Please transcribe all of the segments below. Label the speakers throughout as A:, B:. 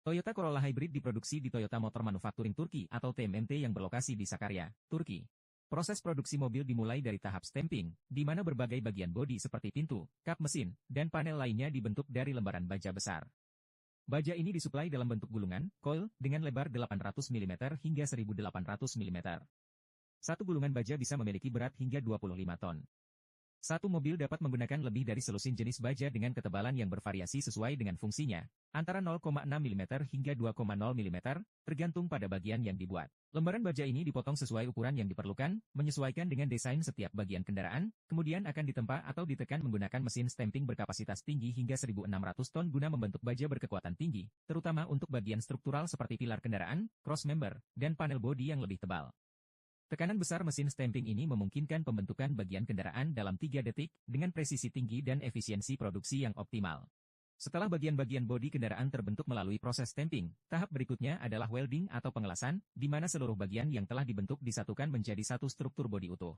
A: Toyota Corolla Hybrid diproduksi di Toyota Motor Manufacturing Turki atau TMMT yang berlokasi di Sakarya, Turki. Proses produksi mobil dimulai dari tahap stamping, di mana berbagai bagian bodi seperti pintu, kap mesin, dan panel lainnya dibentuk dari lembaran baja besar. Baja ini disuplai dalam bentuk gulungan, coil, dengan lebar 800 mm hingga 1800 mm. Satu gulungan baja bisa memiliki berat hingga 25 ton. Satu mobil dapat menggunakan lebih dari selusin jenis baja dengan ketebalan yang bervariasi sesuai dengan fungsinya, antara 0,6 mm hingga 2,0 mm, tergantung pada bagian yang dibuat. Lembaran baja ini dipotong sesuai ukuran yang diperlukan, menyesuaikan dengan desain setiap bagian kendaraan, kemudian akan ditempa atau ditekan menggunakan mesin stamping berkapasitas tinggi hingga 1.600 ton guna membentuk baja berkekuatan tinggi, terutama untuk bagian struktural seperti pilar kendaraan, cross member, dan panel bodi yang lebih tebal. Tekanan besar mesin stamping ini memungkinkan pembentukan bagian kendaraan dalam 3 detik, dengan presisi tinggi dan efisiensi produksi yang optimal. Setelah bagian-bagian bodi kendaraan terbentuk melalui proses stamping, tahap berikutnya adalah welding atau pengelasan, di mana seluruh bagian yang telah dibentuk disatukan menjadi satu struktur bodi utuh.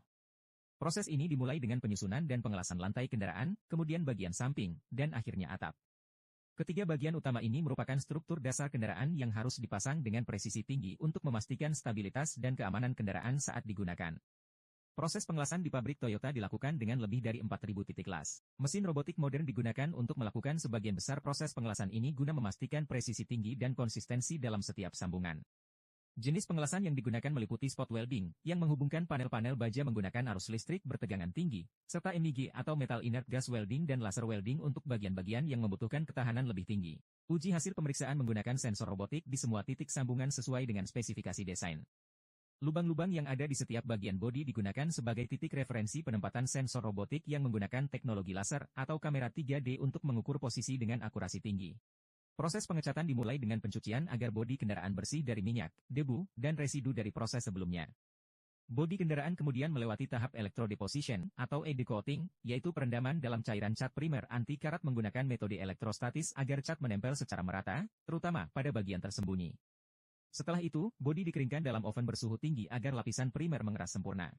A: Proses ini dimulai dengan penyusunan dan pengelasan lantai kendaraan, kemudian bagian samping, dan akhirnya atap. Ketiga bagian utama ini merupakan struktur dasar kendaraan yang harus dipasang dengan presisi tinggi untuk memastikan stabilitas dan keamanan kendaraan saat digunakan. Proses pengelasan di pabrik Toyota dilakukan dengan lebih dari 4.000 titik las. Mesin robotik modern digunakan untuk melakukan sebagian besar proses pengelasan ini guna memastikan presisi tinggi dan konsistensi dalam setiap sambungan. Jenis pengelasan yang digunakan meliputi spot welding, yang menghubungkan panel-panel baja menggunakan arus listrik bertegangan tinggi, serta MEG atau metal inert gas welding dan laser welding untuk bagian-bagian yang membutuhkan ketahanan lebih tinggi. Uji hasil pemeriksaan menggunakan sensor robotik di semua titik sambungan sesuai dengan spesifikasi desain. Lubang-lubang yang ada di setiap bagian bodi digunakan sebagai titik referensi penempatan sensor robotik yang menggunakan teknologi laser atau kamera 3D untuk mengukur posisi dengan akurasi tinggi. Proses pengecatan dimulai dengan pencucian agar bodi kendaraan bersih dari minyak, debu, dan residu dari proses sebelumnya. Bodi kendaraan kemudian melewati tahap electrodeposition atau e-decoating, yaitu perendaman dalam cairan cat primer anti-karat menggunakan metode elektrostatis agar cat menempel secara merata, terutama pada bagian tersembunyi. Setelah itu, bodi dikeringkan dalam oven bersuhu tinggi agar lapisan primer mengeras sempurna.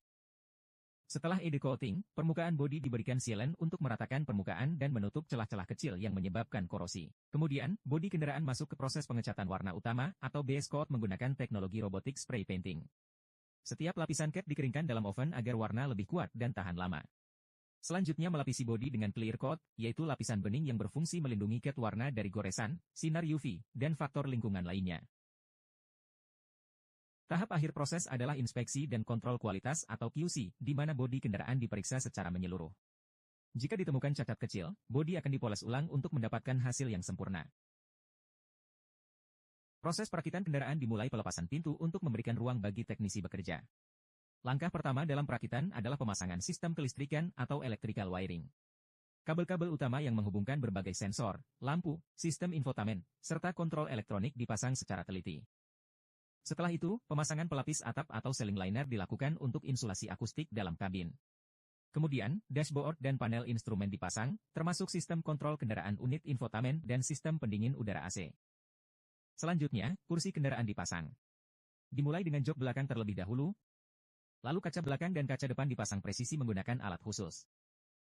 A: Setelah e-decoating, permukaan bodi diberikan sealant untuk meratakan permukaan dan menutup celah-celah kecil yang menyebabkan korosi. Kemudian, bodi kendaraan masuk ke proses pengecatan warna utama atau base coat menggunakan teknologi robotik spray painting. Setiap lapisan cat dikeringkan dalam oven agar warna lebih kuat dan tahan lama. Selanjutnya melapisi bodi dengan clear coat, yaitu lapisan bening yang berfungsi melindungi cat warna dari goresan, sinar UV, dan faktor lingkungan lainnya. Tahap akhir proses adalah inspeksi dan kontrol kualitas atau QC, di mana bodi kendaraan diperiksa secara menyeluruh. Jika ditemukan cacat kecil, bodi akan dipoles ulang untuk mendapatkan hasil yang sempurna. Proses perakitan kendaraan dimulai pelepasan pintu untuk memberikan ruang bagi teknisi bekerja. Langkah pertama dalam perakitan adalah pemasangan sistem kelistrikan atau electrical wiring. Kabel-kabel utama yang menghubungkan berbagai sensor, lampu, sistem infotainment, serta kontrol elektronik dipasang secara teliti. Setelah itu, pemasangan pelapis atap atau ceiling liner dilakukan untuk insulasi akustik dalam kabin. Kemudian, dashboard dan panel instrumen dipasang, termasuk sistem kontrol kendaraan unit infotainment dan sistem pendingin udara AC. Selanjutnya, kursi kendaraan dipasang. Dimulai dengan jok belakang terlebih dahulu, lalu kaca belakang dan kaca depan dipasang presisi menggunakan alat khusus.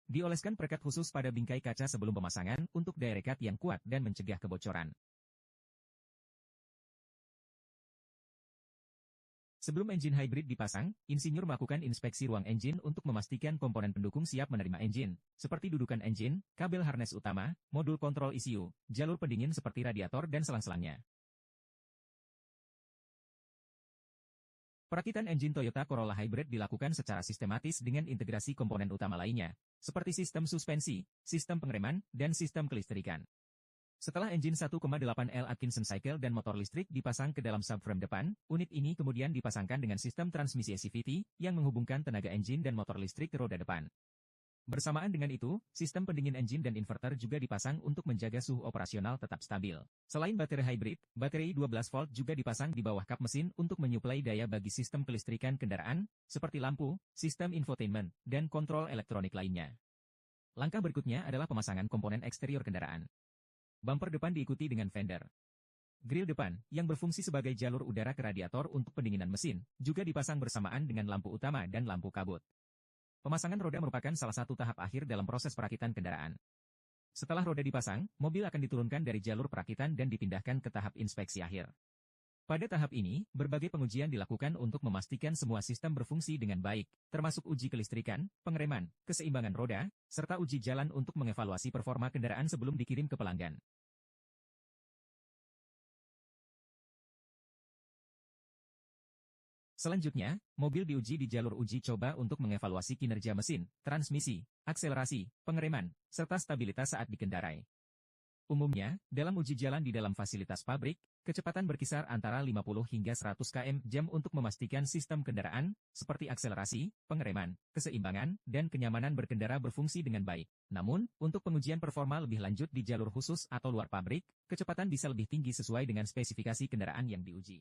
A: Dioleskan perekat khusus pada bingkai kaca sebelum pemasangan untuk daya rekat yang kuat dan mencegah kebocoran. Sebelum engine hybrid dipasang, insinyur melakukan inspeksi ruang engine untuk memastikan komponen pendukung siap menerima engine, seperti dudukan engine, kabel harness utama, modul kontrol ECU, jalur pendingin seperti radiator dan selang-selangnya. Perakitan engine Toyota Corolla Hybrid dilakukan secara sistematis dengan integrasi komponen utama lainnya, seperti sistem suspensi, sistem pengereman, dan sistem kelistrikan. Setelah engine 1,8L Atkinson cycle dan motor listrik dipasang ke dalam subframe depan, unit ini kemudian dipasangkan dengan sistem transmisi CVT yang menghubungkan tenaga engine dan motor listrik ke roda depan. Bersamaan dengan itu, sistem pendingin engine dan inverter juga dipasang untuk menjaga suhu operasional tetap stabil. Selain baterai hybrid, baterai 12 volt juga dipasang di bawah kap mesin untuk menyuplai daya bagi sistem kelistrikan kendaraan, seperti lampu, sistem infotainment, dan kontrol elektronik lainnya. Langkah berikutnya adalah pemasangan komponen eksterior kendaraan. Bumper depan diikuti dengan fender. Grill depan, yang berfungsi sebagai jalur udara ke radiator untuk pendinginan mesin, juga dipasang bersamaan dengan lampu utama dan lampu kabut. Pemasangan roda merupakan salah satu tahap akhir dalam proses perakitan kendaraan. Setelah roda dipasang, mobil akan diturunkan dari jalur perakitan dan dipindahkan ke tahap inspeksi akhir. Pada tahap ini, berbagai pengujian dilakukan untuk memastikan semua sistem berfungsi dengan baik, termasuk uji kelistrikan, pengereman, keseimbangan roda, serta uji jalan untuk mengevaluasi performa kendaraan sebelum dikirim ke pelanggan. Selanjutnya, mobil diuji di jalur uji coba untuk mengevaluasi kinerja mesin, transmisi, akselerasi, pengereman, serta stabilitas saat dikendarai. Umumnya, dalam uji jalan di dalam fasilitas pabrik, kecepatan berkisar antara 50 hingga 100 km/jam untuk memastikan sistem kendaraan, seperti akselerasi, pengereman, keseimbangan, dan kenyamanan berkendara berfungsi dengan baik. Namun, untuk pengujian performa lebih lanjut di jalur khusus atau luar pabrik, kecepatan bisa lebih tinggi sesuai dengan spesifikasi kendaraan yang diuji.